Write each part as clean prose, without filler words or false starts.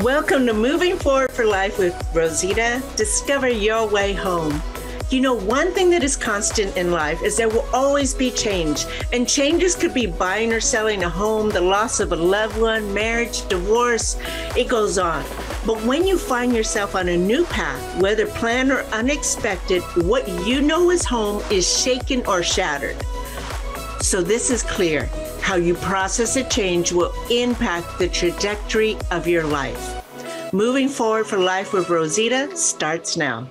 Welcome to Moving Forward for Life with Rosita. Discover your way home. You know, one thing that is constant in life is there will always be change. And changes could be buying or selling a home, the loss of a loved one, marriage, divorce, it goes on. But when you find yourself on a new path, whether planned or unexpected, what you know is home is shaken or shattered. So this is clear. How you process a change will impact the trajectory of your life. Moving Forward for Life with Rosita starts now.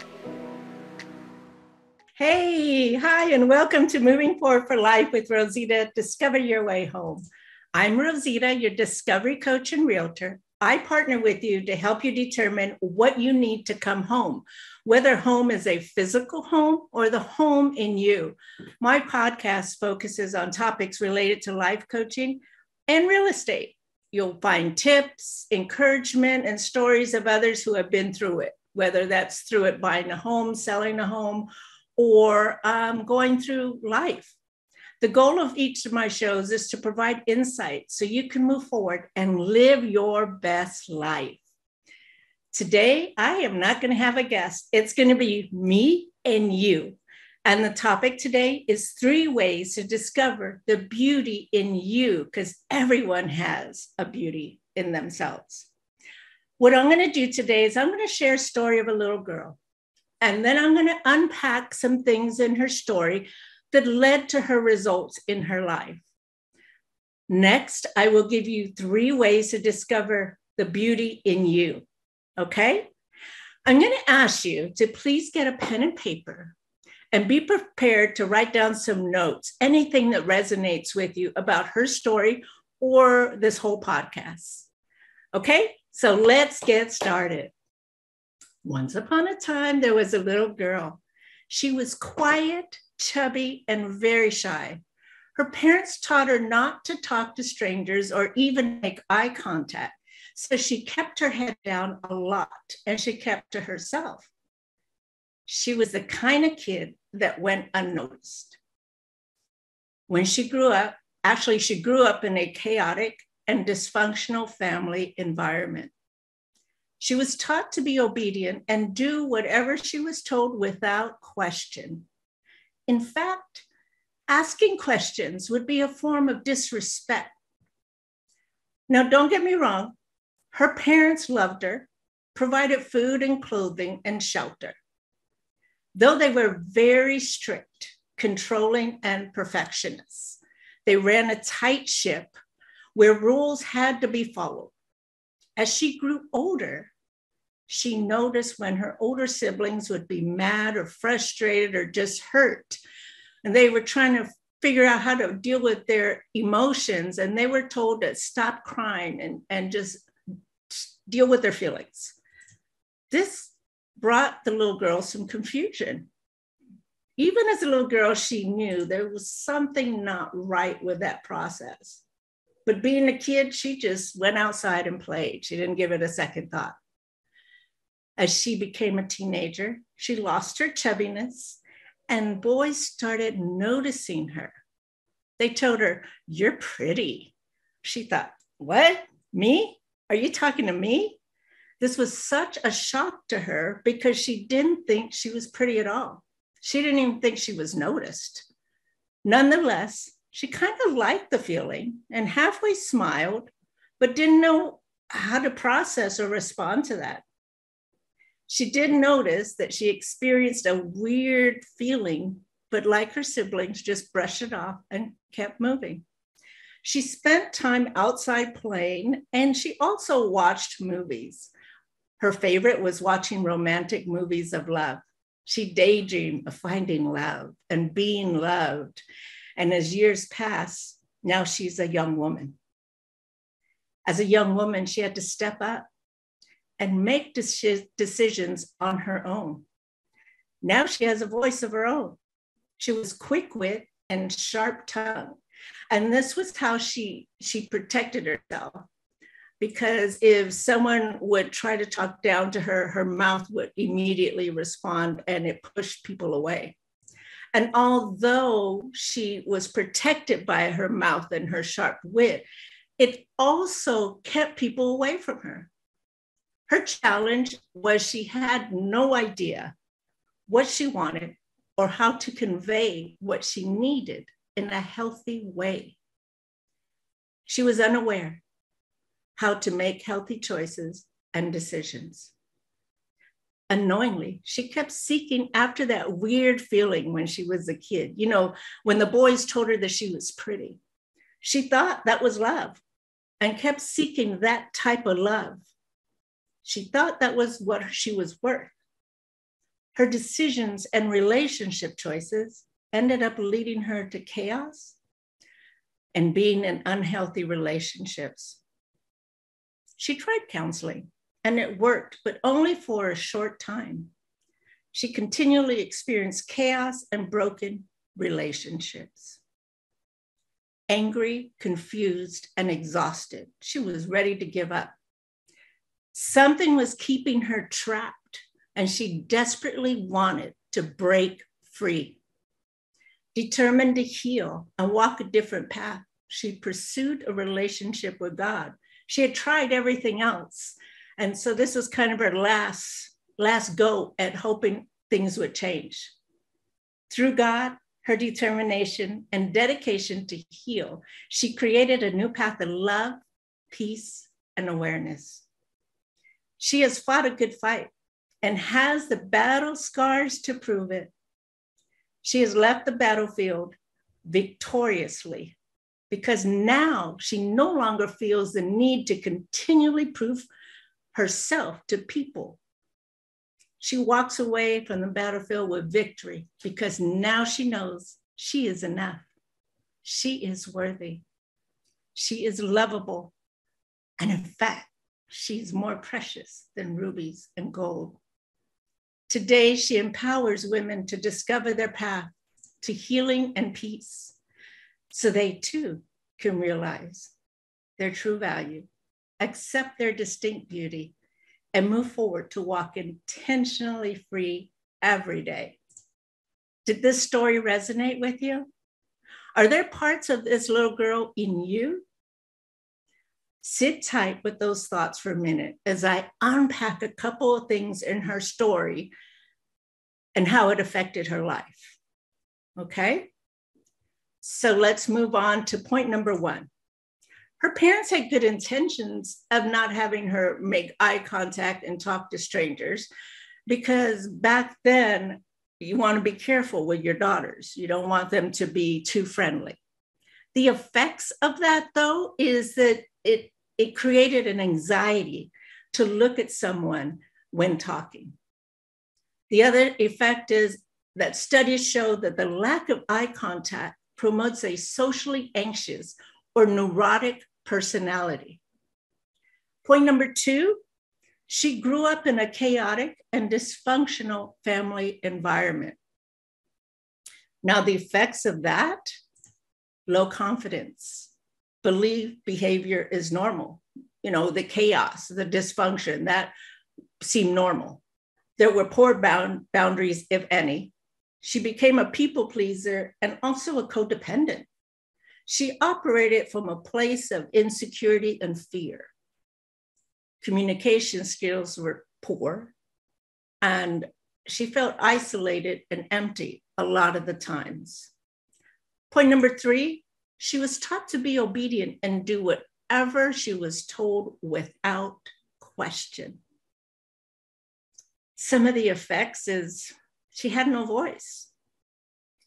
Hey, hi, and welcome to Moving Forward for Life with Rosita. Discover your way home. I'm Rosita, your discovery coach and realtor. I partner with you to help you determine what you need to come home, whether home is a physical home or the home in you. My podcast focuses on topics related to life coaching and real estate. You'll find tips, encouragement, and stories of others who have been through it, whether that's through it buying a home, selling a home, or going through life. The goal of each of my shows is to provide insight so you can move forward and live your best life. Today, I am not going to have a guest. It's going to be me and you. And the topic today is 3 ways to discover the beauty in you, because everyone has a beauty in themselves. What I'm going to do today is I'm going to share a story of a little girl. And then I'm going to unpack some things in her story that led to her results in her life. Next, I will give you 3 ways to discover the beauty in you, okay? I'm going to ask you to please get a pen and paper and be prepared to write down some notes, anything that resonates with you about her story or this whole podcast. Okay, so let's get started. Once upon a time, there was a little girl. She was quiet, chubby, and very shy. Her parents taught her not to talk to strangers or even make eye contact. So she kept her head down a lot and she kept to herself. She was the kind of kid that went unnoticed. When she grew up, she grew up in a chaotic and dysfunctional family environment. She was taught to be obedient and do whatever she was told without question. In fact, asking questions would be a form of disrespect. Now, don't get me wrong. Her parents loved her, provided food and clothing and shelter. Though they were very strict, controlling, and perfectionists, they ran a tight ship where rules had to be followed. As she grew older, she noticed when her older siblings would be mad or frustrated or just hurt. And they were trying to figure out how to deal with their emotions. And they were told to stop crying and just deal with their feelings. This brought the little girl some confusion. Even as a little girl, she knew there was something not right with that process. But being a kid, she just went outside and played. She didn't give it a second thought. As she became a teenager, she lost her chubbiness and boys started noticing her. They told her, "You're pretty." She thought, "What? Me? Are you talking to me?" This was such a shock to her because she didn't think she was pretty at all. She didn't even think she was noticed. Nonetheless, she kind of liked the feeling and halfway smiled, but didn't know how to process or respond to that. She did notice that she experienced a weird feeling, but like her siblings, just brushed it off and kept moving. She spent time outside playing, and she also watched movies. Her favorite was watching romantic movies of love. She daydreamed of finding love and being loved. And as years passed, now she's a young woman. As a young woman, she had to step up and make decisions on her own. Now she has a voice of her own. She was quick-witted and sharp-tongued. And this was how she protected herself. Because if someone would try to talk down to her, her mouth would immediately respond and it pushed people away. And although she was protected by her mouth and her sharp wit, it also kept people away from her. Her challenge was she had no idea what she wanted or how to convey what she needed in a healthy way. She was unaware how to make healthy choices and decisions. Unknowingly, she kept seeking after that weird feeling when she was a kid. You know, when the boys told her that she was pretty, she thought that was love and kept seeking that type of love. She thought that was what she was worth. Her decisions and relationship choices ended up leading her to chaos and being in unhealthy relationships. She tried counseling and it worked, but only for a short time. She continually experienced chaos and broken relationships. Angry, confused, and exhausted, she was ready to give up. Something was keeping her trapped, and she desperately wanted to break free. Determined to heal and walk a different path, she pursued a relationship with God. She had tried everything else. And so this was kind of her last go at hoping things would change. Through God, her determination and dedication to heal, she created a new path of love, peace, and awareness. She has fought a good fight and has the battle scars to prove it. She has left the battlefield victoriously because now she no longer feels the need to continually prove herself to people. She walks away from the battlefield with victory because now she knows she is enough. She is worthy. She is lovable. And in fact, she's more precious than rubies and gold. Today, she empowers women to discover their path to healing and peace so they too can realize their true value, accept their distinct beauty, and move forward to walk intentionally free every day. Did this story resonate with you? Are there parts of this little girl in you? Sit tight with those thoughts for a minute as I unpack a couple of things in her story and how it affected her life. Okay? So let's move on to point number 1. Her parents had good intentions of not having her make eye contact and talk to strangers because back then you want to be careful with your daughters. You don't want them to be too friendly. The effects of that, though, is that it created an anxiety to look at someone when talking. The other effect is that studies show that the lack of eye contact promotes a socially anxious or neurotic personality. Point number 2, she grew up in a chaotic and dysfunctional family environment. Now, the effects of that, low confidence, believe behavior is normal. You know, the chaos, the dysfunction, that seemed normal. There were poor boundaries, if any. She became a people pleaser and also a codependent. She operated from a place of insecurity and fear. Communication skills were poor, and she felt isolated and empty a lot of the times. Point number 3, she was taught to be obedient and do whatever she was told without question. Some of the effects is she had no voice.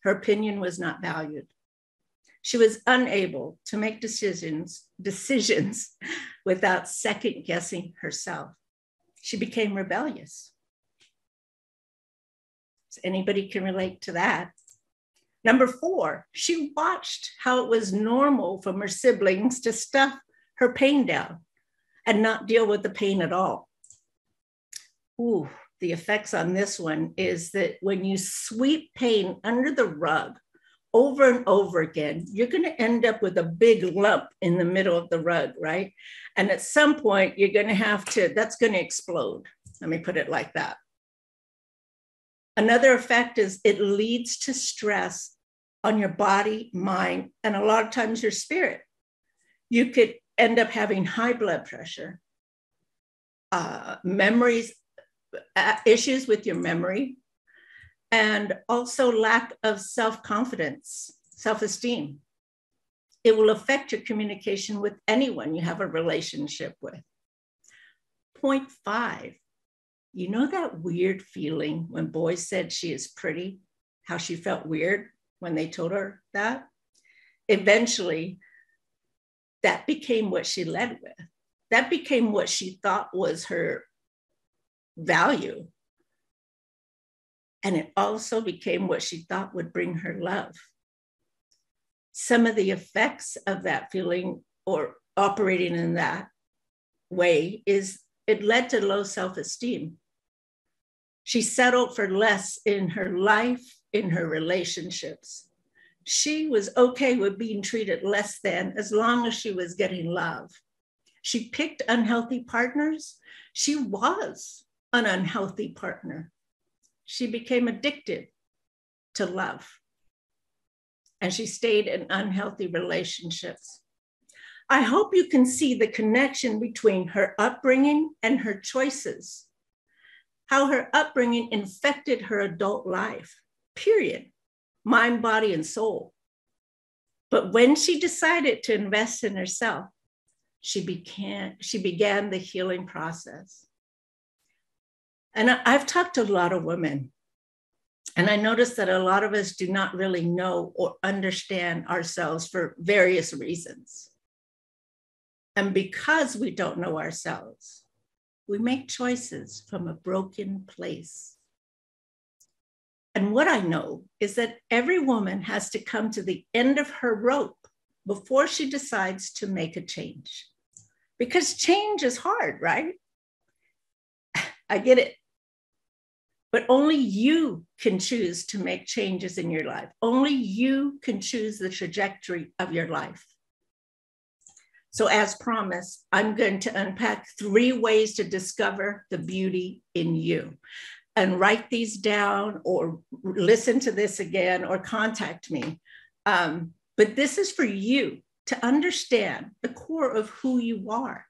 Her opinion was not valued. She was unable to make decisions without second guessing herself. She became rebellious. So anybody can relate to that. Number 4, she watched how it was normal for her siblings to stuff her pain down and not deal with the pain at all. Ooh, the effects on this one is that when you sweep pain under the rug over and over again, you're going to end up with a big lump in the middle of the rug, right? And at some point, you're going to that's going to explode. Let me put it like that. Another effect is it leads to stress on your body, mind, and a lot of times your spirit. You could end up having high blood pressure, memories, issues with your memory, and also lack of self-confidence, self-esteem. It will affect your communication with anyone you have a relationship with. Point 5, you know that weird feeling when boys said she is pretty, how she felt weird when they told her that? Eventually, that became what she led with. That became what she thought was her value. And it also became what she thought would bring her love. Some of the effects of that feeling or operating in that way is it led to low self-esteem. She settled for less in her life, in her relationships. She was okay with being treated less than as long as she was getting love. She picked unhealthy partners. She was an unhealthy partner. She became addicted to love. And she stayed in unhealthy relationships. I hope you can see the connection between her upbringing and her choices, how her upbringing infected her adult life, period, mind, body, and soul. But when she decided to invest in herself, she began the healing process. And I've talked to a lot of women, and I noticed that a lot of us do not really know or understand ourselves for various reasons. And because we don't know ourselves, we make choices from a broken place. And what I know is that every woman has to come to the end of her rope before she decides to make a change. Because change is hard, right? I get it. But only you can choose to make changes in your life. Only you can choose the trajectory of your life. So as promised, I'm going to unpack 3 ways to discover the beauty in you. And write these down or listen to this again or contact me. But this is for you to understand the core of who you are,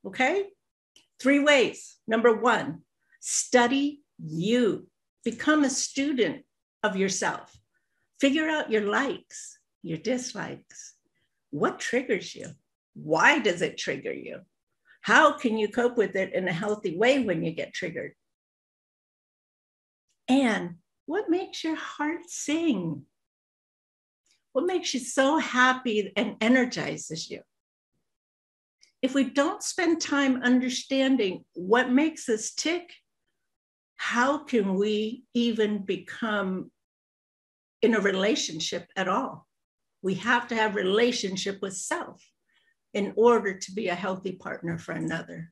okay? 3 ways. Number 1, study you. Become a student of yourself. Figure out your likes, your dislikes. What triggers you? Why does it trigger you? How can you cope with it in a healthy way when you get triggered? And what makes your heart sing? What makes you so happy and energizes you? If we don't spend time understanding what makes us tick, how can we even become in a relationship at all? We have to have a relationship with self in order to be a healthy partner for another.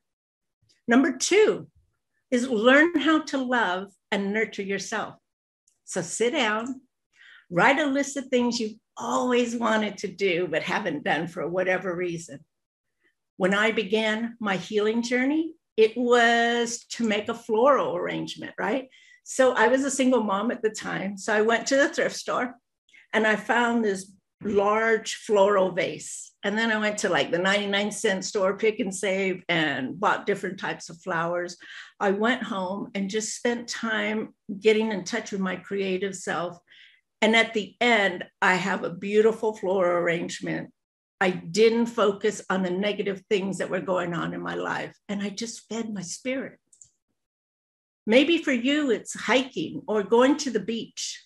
Number 2 is learn how to love and nurture yourself. So sit down, write a list of things you've always wanted to do but haven't done for whatever reason. When I began my healing journey, it was to make a floral arrangement, right? So I was a single mom at the time. So I went to the thrift store and I found this large floral vase. And then I went to like the 99-cent store, Pick and Save, and bought different types of flowers. I went home and just spent time getting in touch with my creative self. And at the end, I have a beautiful floral arrangement. I didn't focus on the negative things that were going on in my life. And I just fed my spirit. Maybe for you, it's hiking or going to the beach.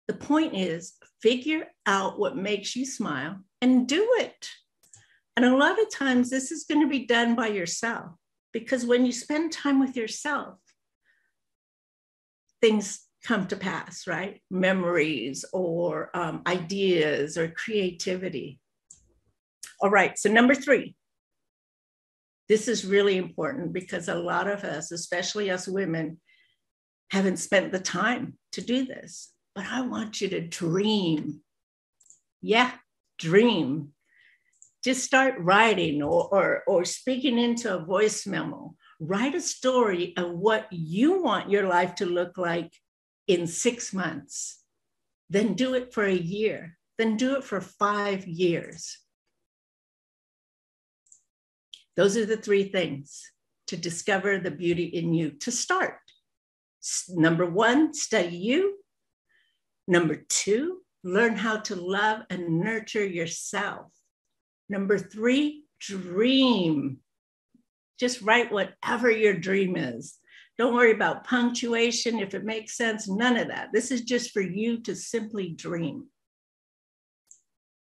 The point is, figure out what makes you smile and do it. And a lot of times this is going to be done by yourself, because when you spend time with yourself, things come to pass, right? Memories or ideas or creativity. All right, so number 3. This is really important because a lot of us, especially us women, haven't spent the time to do this. But I want you to dream. Yeah, dream. Just start writing or speaking into a voice memo. Write a story of what you want your life to look like in 6 months. Then do it for a year. Then do it for 5 years. Those are the 3 things to discover the beauty in you to start. Number one, study you. Number two, learn how to love and nurture yourself. Number three, dream. Just write whatever your dream is. Don't worry about punctuation, if it makes sense, none of that. This is just for you to simply dream.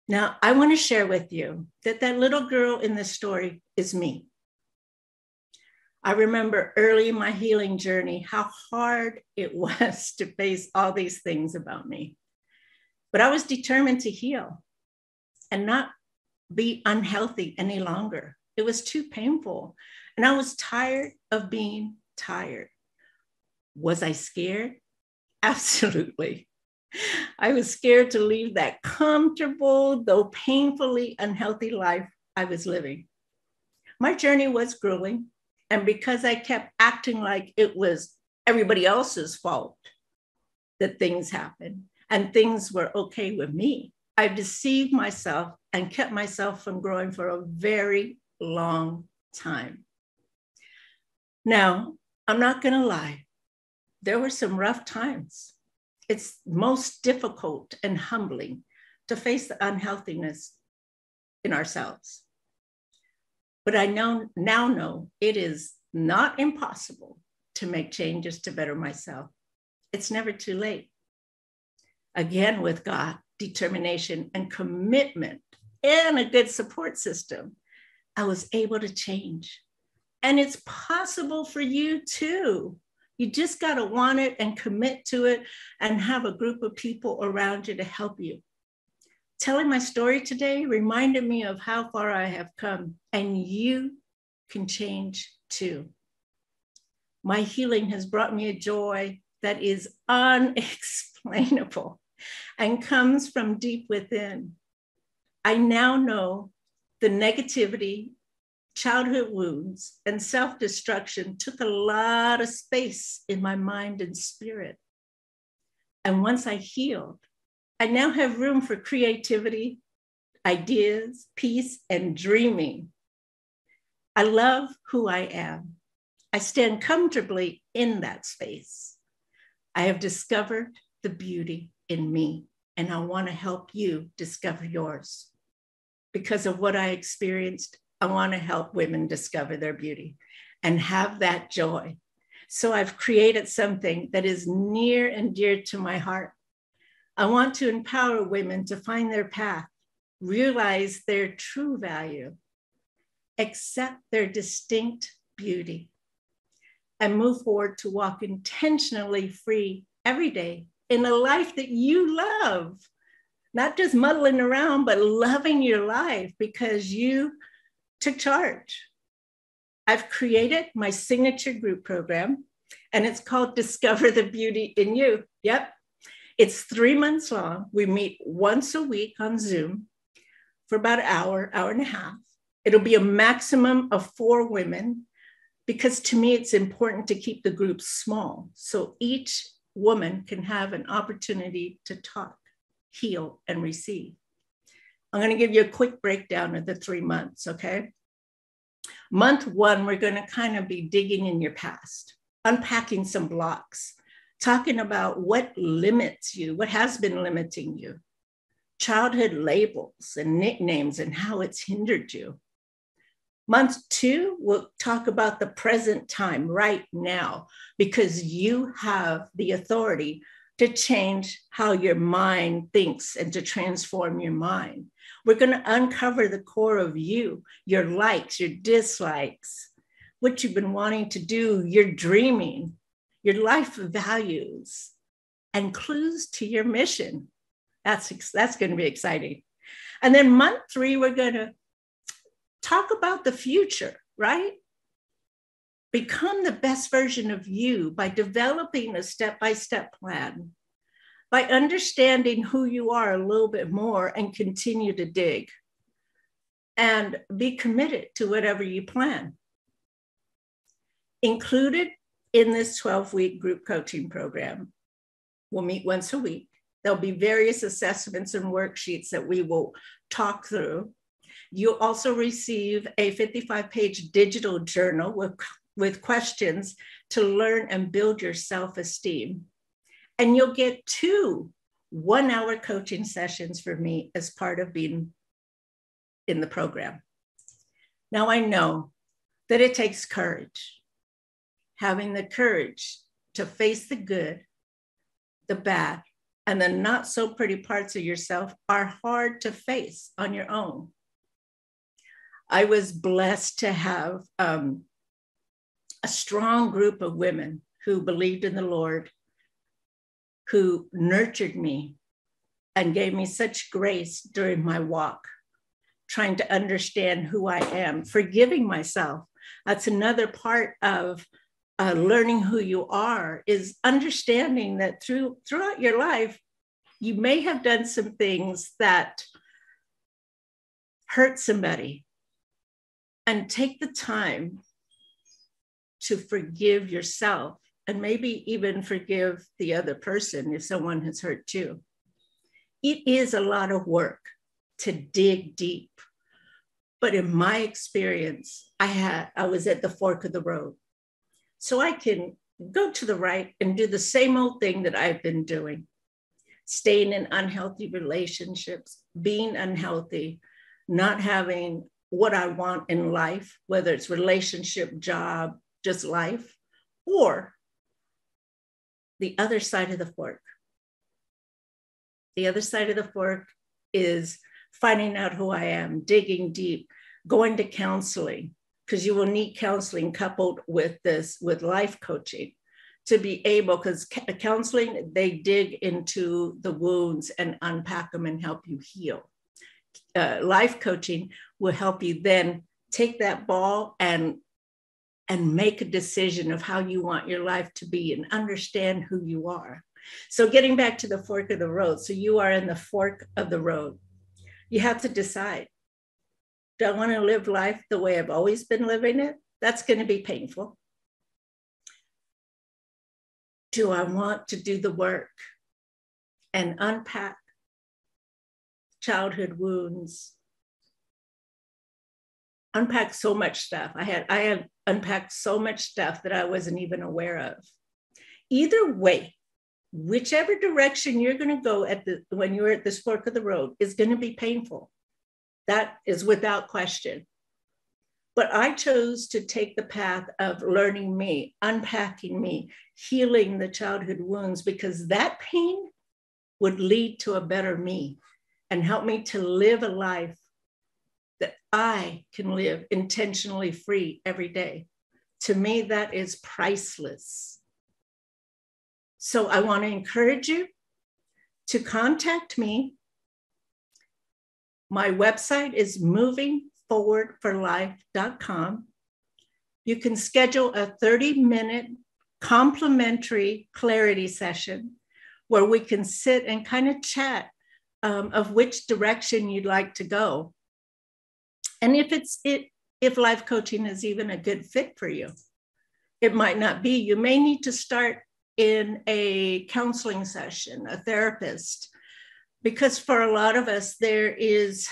Now, I want to share with you that that little girl in this story is me. I remember early in my healing journey how hard it was to face all these things about me. But I was determined to heal and not be unhealthy any longer. It was too painful. And I was tired of being tired. Was I scared? Absolutely. I was scared to leave that comfortable, though painfully unhealthy life I was living. My journey was grueling. And because I kept acting like it was everybody else's fault that things happened and things were okay with me, I deceived myself and kept myself from growing for a very long time. Now, I'm not going to lie. There were some rough times. It's most difficult and humbling to face the unhealthiness in ourselves. But I now know it is not impossible to make changes to better myself. It's never too late. Again, with God, determination and commitment and a good support system, I was able to change. And it's possible for you too. You just got to want it and commit to it and have a group of people around you to help you. Telling my story today reminded me of how far I have come, and you can change too. My healing has brought me a joy that is unexplainable and comes from deep within. I now know the negativity, childhood wounds, and self-destruction took a lot of space in my mind and spirit. And once I healed, I now have room for creativity, ideas, peace, and dreaming. I love who I am. I stand comfortably in that space. I have discovered the beauty in me, and I want to help you discover yours. Because of what I experienced, I want to help women discover their beauty and have that joy. So I've created something that is near and dear to my heart. I want to empower women to find their path, realize their true value, accept their distinct beauty, and move forward to walk intentionally free every day in a life that you love. Not just muddling around, but loving your life because you took charge. I've created my signature group program, and it's called Discover the Beauty in You. Yep. It's 3 months long. We meet once a week on Zoom for about an hour, hour and a half. It'll be a maximum of 4 women because to me, it's important to keep the group small so each woman can have an opportunity to talk, heal, and receive. I'm going to give you a quick breakdown of the 3 months, okay? Month 1, we're going to kind of be digging in your past, unpacking some blocks, talking about what limits you, what has been limiting you, childhood labels and nicknames and how it's hindered you. Month 2, we'll talk about the present time right now, because you have the authority to change how your mind thinks and to transform your mind. We're going to uncover the core of you, your likes, your dislikes, what you've been wanting to do, your dreaming, your life values, and clues to your mission. That's going to be exciting. And then month 3, we're going to talk about the future, right? Become the best version of you by developing a step-by-step plan, by understanding who you are a little bit more and continue to dig and be committed to whatever you plan. Included in this 12-week group coaching program, we'll meet once a week. There'll be various assessments and worksheets that we will talk through. You'll also receive a 55-page digital journal with with questions to learn and build your self-esteem. And you'll get 2 one-hour coaching sessions from me as part of being in the program. Now, I know that it takes courage. Having the courage to face the good, the bad, and the not so pretty parts of yourself are hard to face on your own. I was blessed to have a strong group of women who believed in the Lord, who nurtured me and gave me such grace during my walk, trying to understand who I am, forgiving myself. That's another part of learning who you are, is understanding that throughout your life, you may have done some things that hurt somebody, and take the time to forgive yourself and maybe even forgive the other person if someone has hurt you. It is a lot of work to dig deep. But in my experience, I was at the fork of the road. So I can go to the right and do the same old thing that I've been doing, staying in unhealthy relationships, being unhealthy, not having what I want in life, whether it's relationship, job, just life, or the other side of the fork. The other side of the fork is finding out who I am, digging deep, going to counseling, because you will need counseling coupled with this, with life coaching, to be able, because counseling, they dig into the wounds and unpack them and help you heal. Life coaching will help you then take that ball and make a decision of how you want your life to be and understand who you are. So getting back to the fork of the road. So you are in the fork of the road. You have to decide, do I want to live life the way I've always been living it? That's going to be painful. Do I want to do the work and unpack childhood wounds, unpack so much stuff? I had unpacked so much stuff that I wasn't even aware of. Either way, whichever direction you're going to go when you're at this fork of the road is going to be painful. That is without question. But I chose to take the path of learning me, unpacking me, healing the childhood wounds, because that pain would lead to a better me and help me to live a life that I can live intentionally free every day. To me, that is priceless. So I want to encourage you to contact me. My website is movingforwardforlife.com. You can schedule a 30-minute complimentary clarity session where we can sit and kind of chat of which direction you'd like to go. And if life coaching is even a good fit for you. It might not be. You may need to start in a counseling session, a therapist, because for a lot of us, there's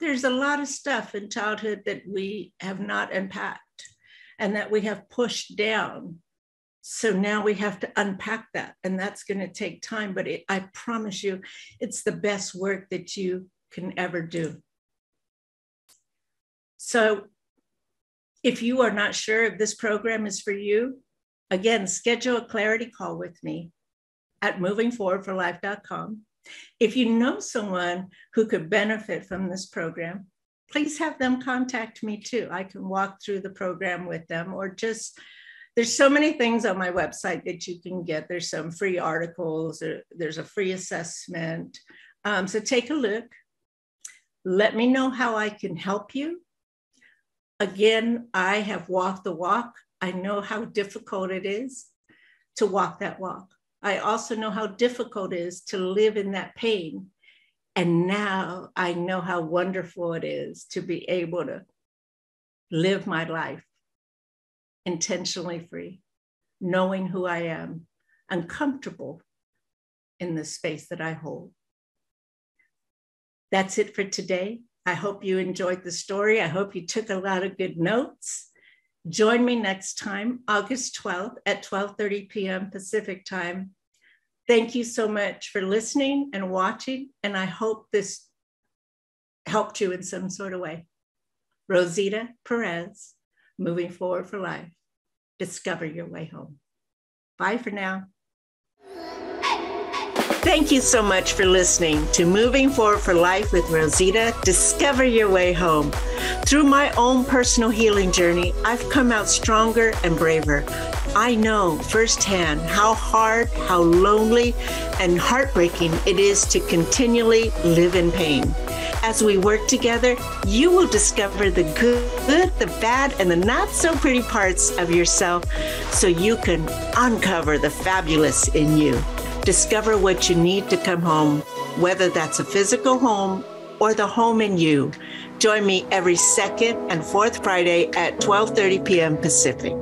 a lot of stuff in childhood that we have not unpacked and that we have pushed down. So now we have to unpack that, and that's going to take time, but I promise you, it's the best work that you can ever do. So if you are not sure if this program is for you, again, schedule a clarity call with me at movingforwardforlife.com. If you know someone who could benefit from this program, please have them contact me too. I can walk through the program with them, or just, there's so many things on my website that you can get. There's some free articles, there's a free assessment. So take a look. Let me know how I can help you. Again, I have walked the walk. I know how difficult it is to walk that walk. I also know how difficult it is to live in that pain. And now I know how wonderful it is to be able to live my life intentionally free, knowing who I am, and comfortable in the space that I hold. That's it for today. I hope you enjoyed the story. I hope you took a lot of good notes. Join me next time, August 12th at 12:30 p.m. Pacific time. Thank you so much for listening and watching, and I hope this helped you in some sort of way. Rosita Perez, Moving Forward for Life. Discover your way home. Bye for now. Thank you so much for listening to Moving Forward for Life with Rosita. Discover your way home. Through my own personal healing journey, I've come out stronger and braver. I know firsthand how hard, how lonely, and heartbreaking it is to continually live in pain. As we work together, you will discover the good, the bad, and the not so pretty parts of yourself so you can uncover the fabulous in you. Discover what you need to come home, whether that's a physical home or the home in you. Join me every second and fourth Friday at 12:30 p.m. Pacific.